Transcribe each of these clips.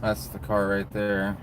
That's the car right there.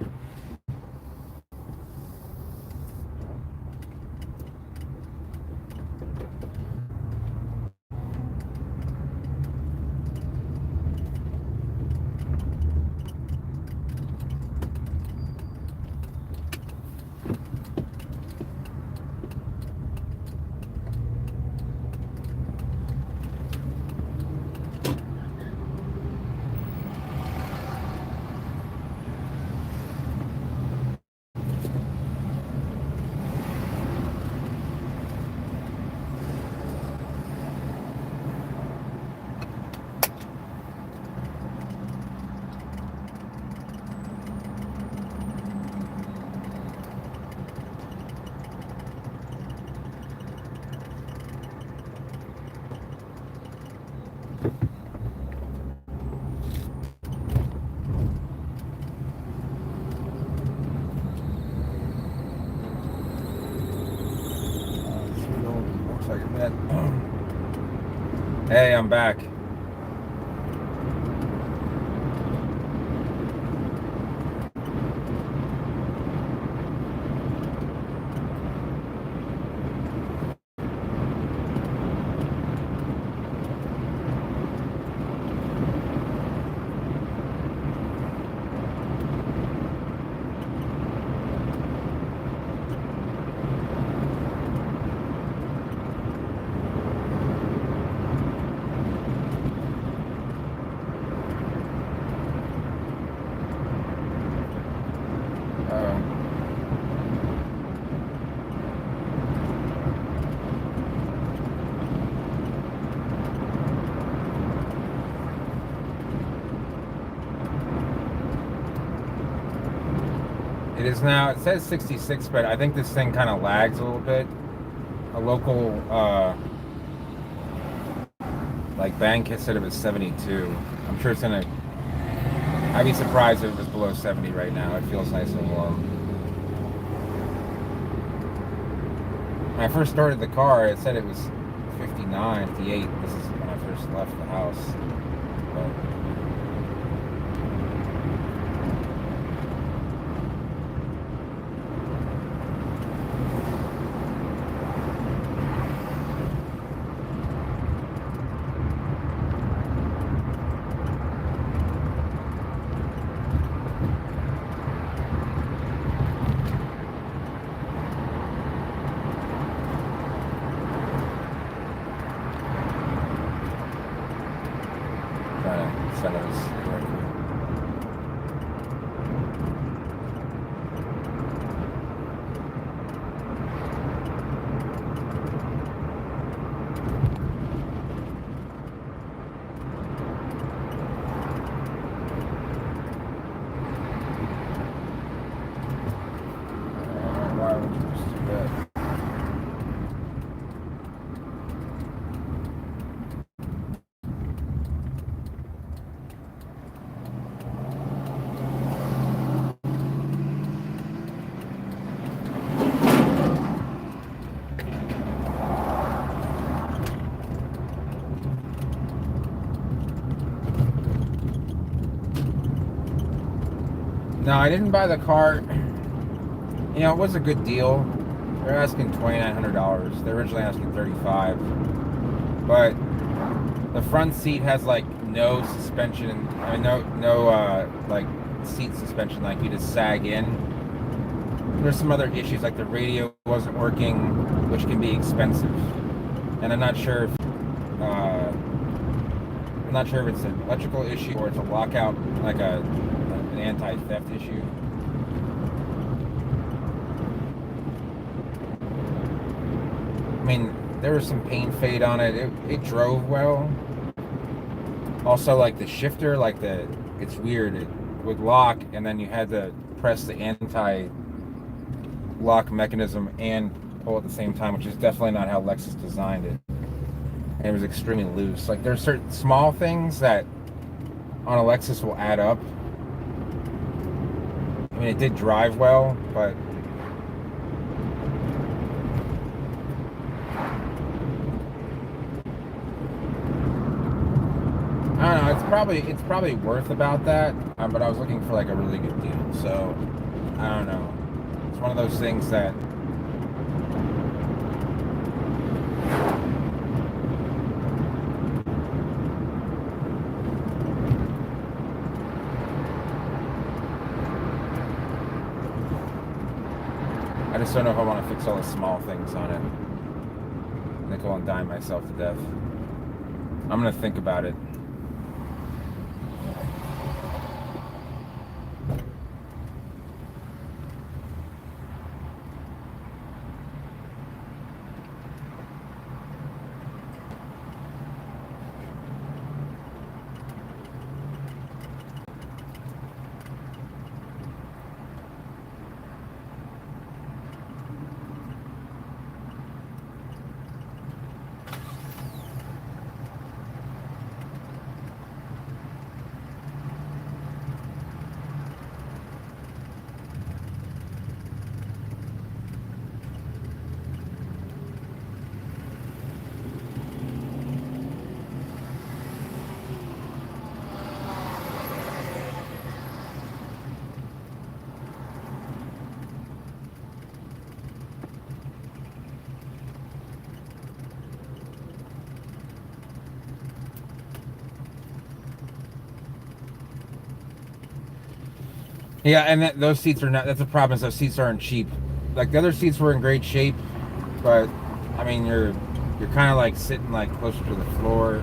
Looks like a bit. Hey, I'm back. It is now, it says 66, but I think this thing kind of lags a little bit. A local, like bank has said it was 72. I'm sure it's gonna, I'd be surprised if it was below 70 right now. It feels nice and warm. When I first started the car, it said it was 59, 58. This is when I first left the house. But trying to send us. Why would you just do that? No, I didn't buy the car. You know, it was a good deal. They're asking $2,900. They're originally asking 35. But the front seat has like no suspension. I mean, no like seat suspension. Like you just sag in. There's some other issues, like the radio wasn't working, which can be expensive. And uh, I'm not sure if it's an electrical issue or it's a lockout, like an anti-theft issue. I mean, there was some paint fade on it. It drove well. Also, like the shifter, it's weird. It would lock, and then you had to press the anti-lock mechanism and pull at the same time, which is definitely not how Lexus designed it. And it was extremely loose. Like there's certain small things that on a Lexus will add up. I mean, it did drive well, but I don't know. It's probably worth about that. But I was looking for like a really good deal. So I don't know. It's one of those things that I just don't know if I want to fix all the small things on it. Nickel and dime myself to death. I'm gonna think about it. Yeah, and those seats are not. That's the problem. Is those seats aren't cheap. Like the other seats were in great shape, but I mean you're kind of like sitting like closer to the floor.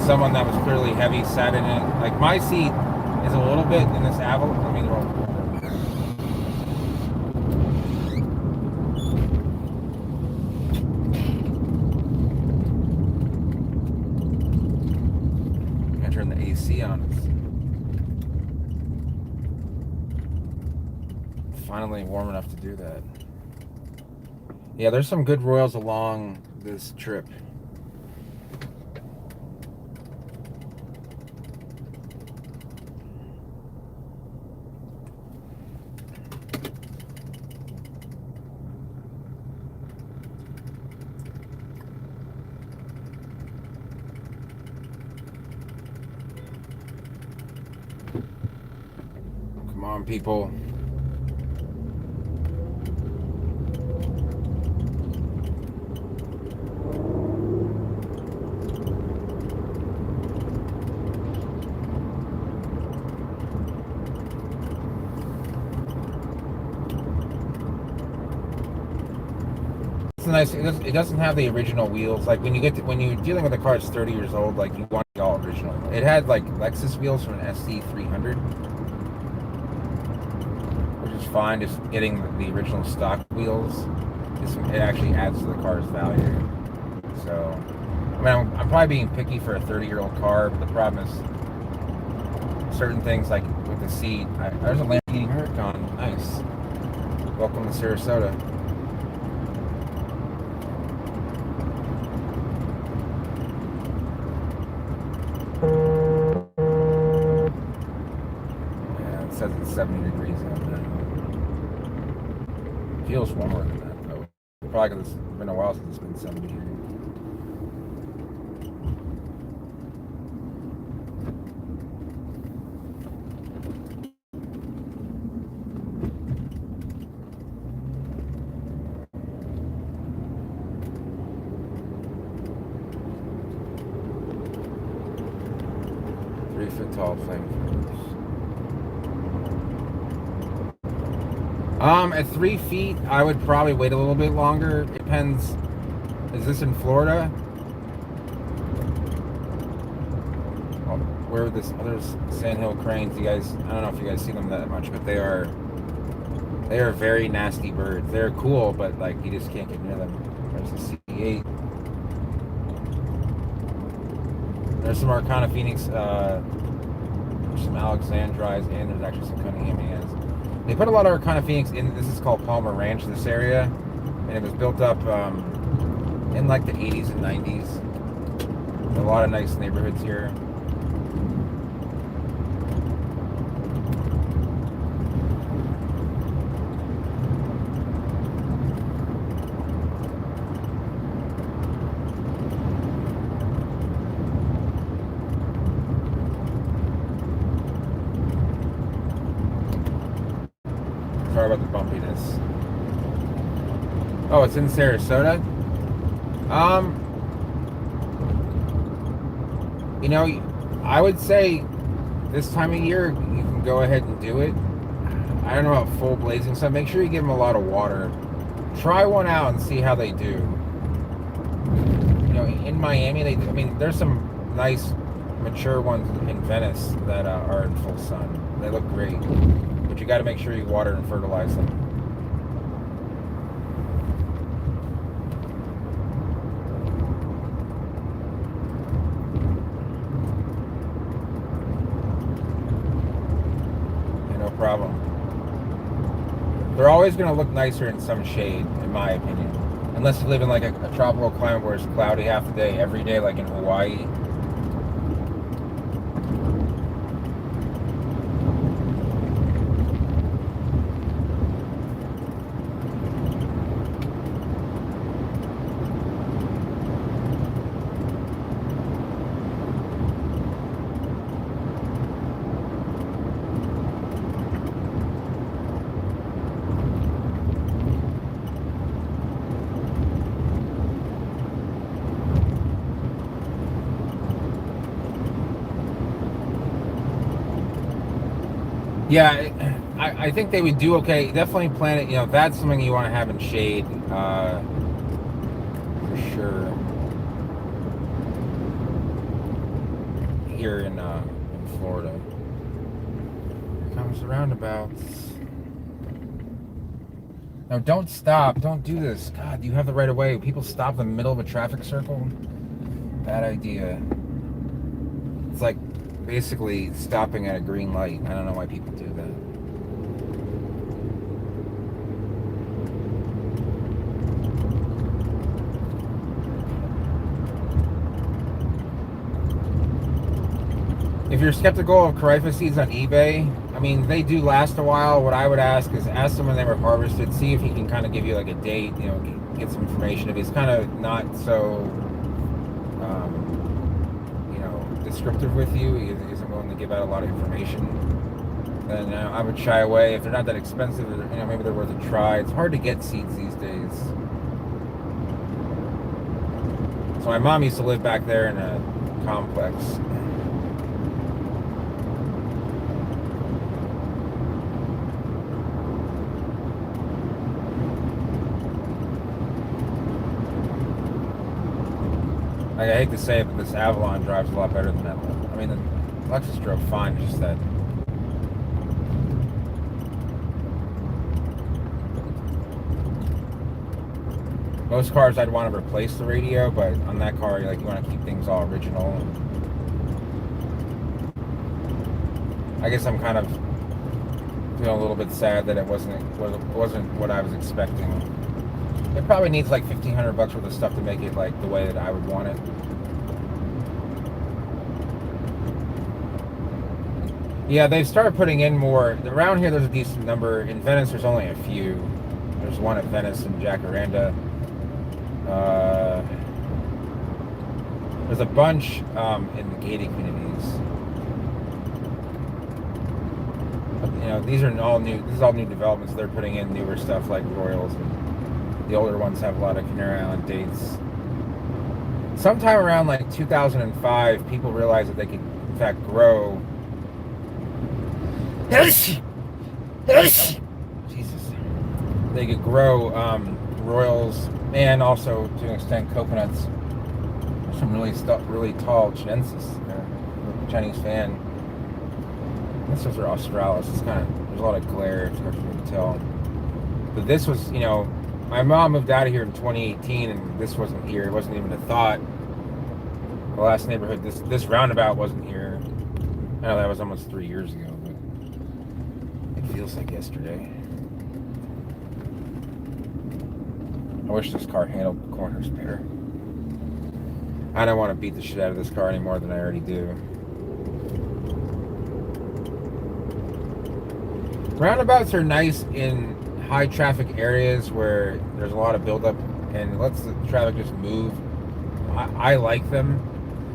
Someone that was clearly heavy sat in it. Like my seat is a little bit in this Avalon. I mean, can't turn the AC on. It's finally warm enough to do that. Yeah, there's some good Royals along this trip. Come on, people. It's nice. It doesn't have the original wheels. Like when you're dealing with a car that's 30 years old, like you want it all original. It had like Lexus wheels from an SC300, which is fine. Just getting the original stock wheels, it actually adds to the car's value. So, I mean, I'm probably being picky for a 30-year-old car, but the problem is certain things like with the seat. There's a Lamborghini Huracan. Nice. Welcome to Sarasota. Yeah, it says it's 70 degrees out there. Feels warmer than that though. Probably because it's been a while since it's been 70 here. Tall thing. At 3 feet, I would probably wait a little bit longer. It depends. Is this in Florida? Oh, where this? Oh, there's sandhill cranes. You guys, I don't know if you guys see them that much, but they are very nasty birds. They're cool, but like you just can't get near them. There's a C8. There's some Arcana Phoenix. Some Alexandrides, and there's actually some Cunningham hands. They put a lot of Arcana Phoenix in. This is called Palmer Ranch, this area, and it was built up in like the 80s and 90s. A lot of nice neighborhoods here. about the bumpiness. Oh, it's in Sarasota? Um, you know, I would say this time of year you can go ahead and do it. I don't know about full blazing stuff. Make sure you give them a lot of water. Try one out and see how they do. You know, in Miami, I mean, there's some nice mature ones in Venice that are in full sun. They look great, but you got to make sure you water and fertilize them. Yeah, no problem. They're always going to look nicer in some shade, in my opinion. Unless you live in like a tropical climate where it's cloudy half the day, every day, like in Hawaii. Yeah, I think they would do okay. Definitely plant it. You know, that's something you want to have in shade, for sure. Here in Florida, here comes the roundabouts. No, don't stop. Don't do this. God, you have the right of way. People stop in the middle of a traffic circle. Bad idea. It's like basically stopping at a green light. I don't know why people do that. If you're skeptical of coriaceous seeds on eBay, I mean, they do last a while. What I would ask is ask them when they were harvested. See if he can kind of give you like a date, you know, get some information. If he's kind of not so, you know, descriptive with you, he isn't willing to give out a lot of information, then I would shy away. If they're not that expensive, you know, maybe they're worth a try. It's hard to get seeds these days. So my mom used to live back there in a complex. I hate to say it, but this Avalon drives a lot better than that. I mean, the Lexus drove fine, just that. Most cars I'd want to replace the radio, but on that car, like, you want to keep things all original. I guess I'm kind of feeling a little bit sad that it wasn't what I was expecting. It probably needs like $1,500 worth of stuff to make it like the way that I would want it. Yeah, they've started putting in more. Around here, there's a decent number. In Venice, there's only a few. There's one at Venice and Jacaranda. There's a bunch in the gated communities. You know, these are all new. This is all new developments. They're putting in newer stuff like Royals. The older ones have a lot of Canary Island dates. Sometime around like 2005, people realized that they could, in fact, grow. Jesus. They could grow Royals and also, to an extent, coconuts. There's some really tall Chinensis there. Chinese fan. This is Australis. It's kind of, there's a lot of glare. It's hard for me to tell. But this was, you know, my mom moved out of here in 2018, and this wasn't here. It wasn't even a thought. The last neighborhood, this roundabout wasn't here. I know that was almost 3 years ago, but it feels like yesterday. I wish this car handled corners better. I don't want to beat the shit out of this car any more than I already do. Roundabouts are nice in high traffic areas where there's a lot of buildup and lets the traffic just move. I like them.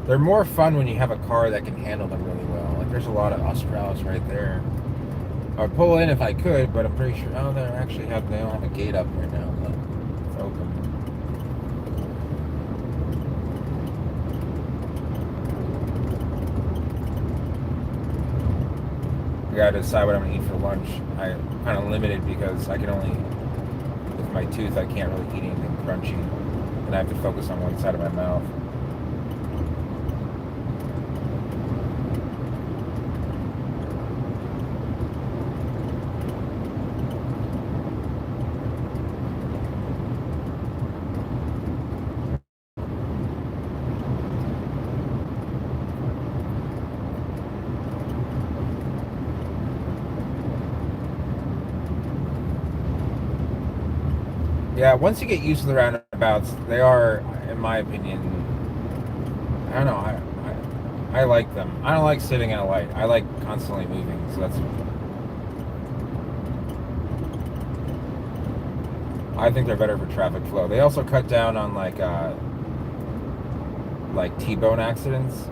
They're more fun when you have a car that can handle them really well. Like, there's a lot of Australis right there. I'd pull in if I could, but I'm pretty sure. Oh, they don't have a gate up here now. But it's open. I gotta decide what I'm gonna eat for lunch. I'm kind of limited because I can only, with my tooth, I can't really eat anything crunchy, and I have to focus on one side of my mouth. Yeah, once you get used to the roundabouts, they are, in my opinion, I don't know. I like them. I don't like sitting at a light. I like constantly moving. So that's. I think they're better for traffic flow. They also cut down on like T-bone accidents.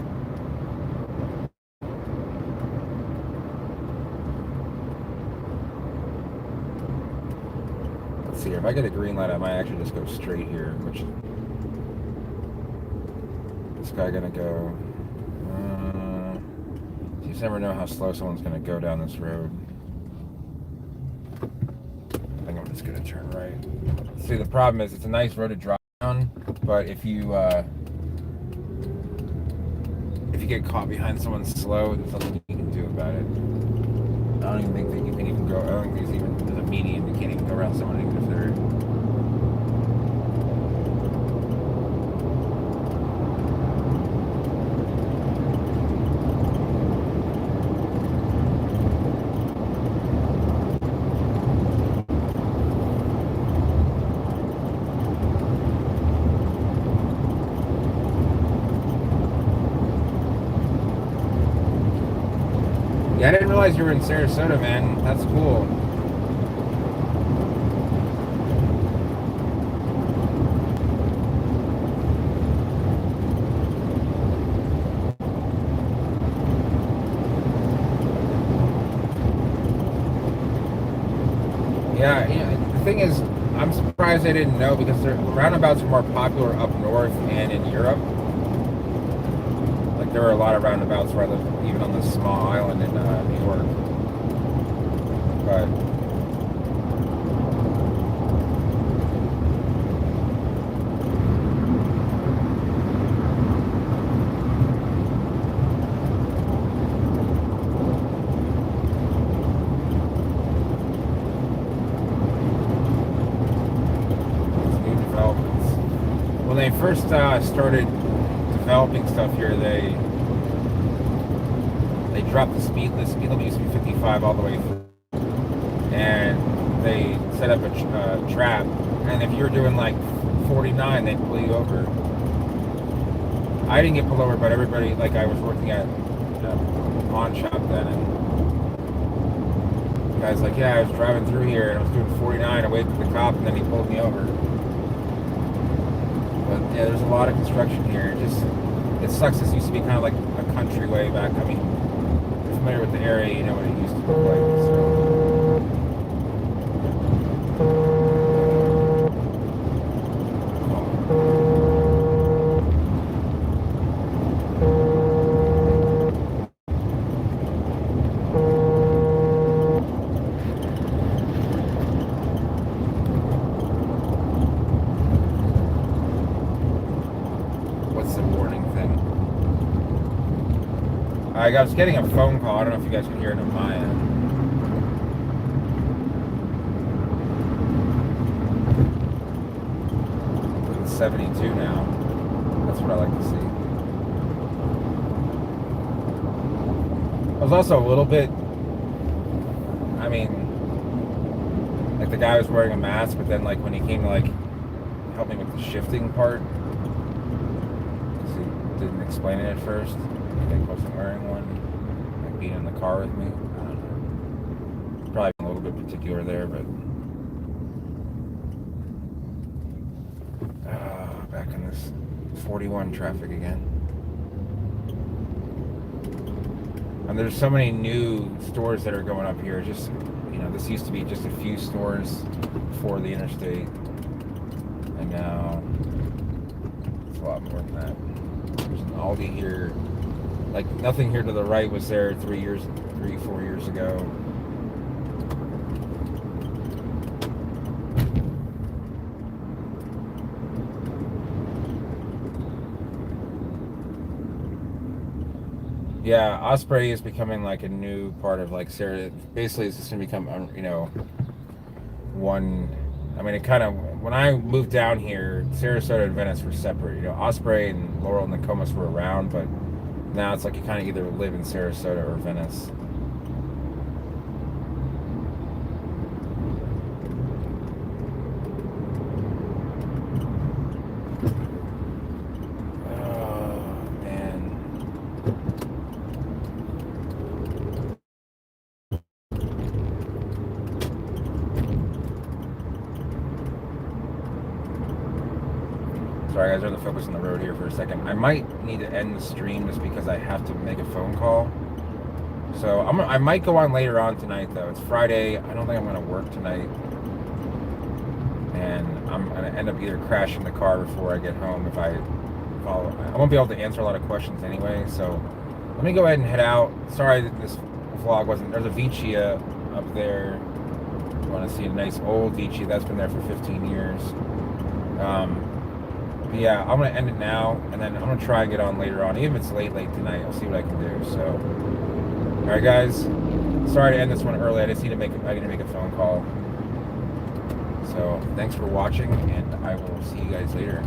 Let's see. If I get a green light, I might actually just go straight here. Which this guy gonna go? You just never know how slow someone's gonna go down this road. I think I'm just gonna turn right. See, the problem is it's a nice road to drive down, but if you get caught behind someone slow, there's nothing you can do about it. I don't even think that you can even go. I don't think there's a median. You can't even go around someone even if they're. Yeah, I didn't realize you were in Sarasota, man. That's cool. Yeah, the thing is, I'm surprised I didn't know because roundabouts are more popular up north and in Europe. Like there are a lot of roundabouts where I live, even on this small island in New York. But these new developments, when they first started developing stuff here, they dropped the speed. The speed limit used to be 55 all the way through, and they set up a trap. And if you were doing like 49, they'd pull you over. I didn't get pulled over, but everybody, like I was working at a pawn shop then, and the guy's like, yeah, I was driving through here and I was doing 49. I waited for the cop, and then he pulled me over. But yeah, there's a lot of construction here. It sucks. This used to be kind of like a country way back. I mean, if you're familiar with the area, you know what it used to look like. What's the warning thing? I was getting a phone call. I don't know if you guys can hear it on my end. It's 72 now. That's what I like to see. I was also a little bit, I mean, like the guy was wearing a mask, but then like when he came to like help me with the shifting part, because he didn't explain it at first, I think I wasn't wearing one, like being in the car with me. I don't know. Probably a little bit particular there, but back in this 41 traffic again. And there's so many new stores that are going up here. Just, this used to be just a few stores before the interstate. And now it's a lot more than that. There's an Aldi here. Like, nothing here to the right was there 4 years ago. Yeah, Osprey is becoming like a new part of like Sarah. Basically, it's just gonna become, one. I mean, it kind of, when I moved down here, Sarasota and Venice were separate. Osprey and Laurel and Nokomis were around, but now it's like you kind of either live in Sarasota or Venice. Sorry guys, I'm going to focus on the road here for a second. I might need to end the stream just because I have to make a phone call. So I might go on later on tonight though. It's Friday. I don't think I'm going to work tonight. And I'm going to end up either crashing the car before I get home if I follow. I won't be able to answer a lot of questions anyway. So let me go ahead and head out. Sorry that this vlog wasn't. There's a Vici up there. You want to see a nice old Vici that's been there for 15 years. Yeah, I'm going to end it now, and then I'm going to try and get on later on. Even if it's late tonight, I'll see what I can do. So, all right, guys. Sorry to end this one early. I just need to make a phone call. So, thanks for watching, and I will see you guys later.